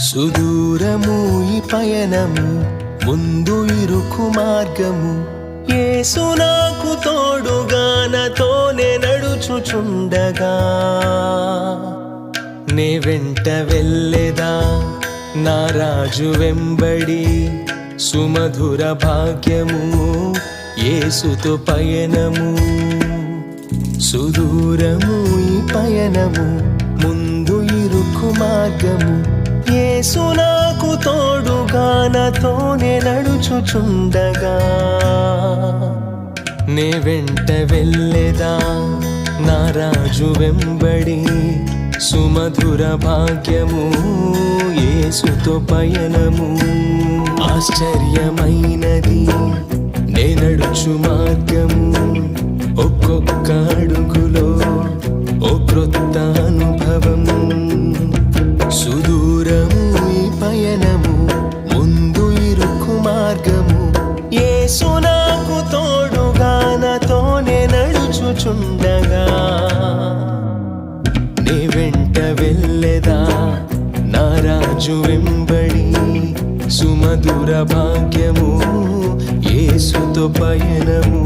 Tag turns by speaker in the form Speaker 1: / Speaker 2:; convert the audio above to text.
Speaker 1: సుదూరము ఈ పయనము, ముందు ఇరుకు మార్గము. యేసు నాకు తోడుగా నాతోనే నడుచుచుండగా, నే వెంట వెళ్ళెదా నా రాజు వెంబడి. సుమధుర భాగ్యము యేసుతో పయనము. సుదూరము ఈ పయనము, ముందు ఇరుకు మార్గము. యేసు నాకు తోడుగా నాతోనే నడుచుచుండగా, నే వెంట వెళ్ళెదా నా రాజు వెంబడి. సుమధుర భాగ్యము యేసుతో పయనము. ఆశ్చర్యమైనది నే నడుచు మార్గము, ఒక్కొక్క అడుగులో ఓ క్రొత్త అనుభవం. సుదూరము ఈ పయనము, ముందు ఇరుకు మార్గము. యేసు నాకు తోడుగా నాతోనే నడుచుచుండగా, నే వెంట వెళ్ళెదా నా రాజు వెంబడి. సుమధుర భాగ్యము యేసుతో పయనము.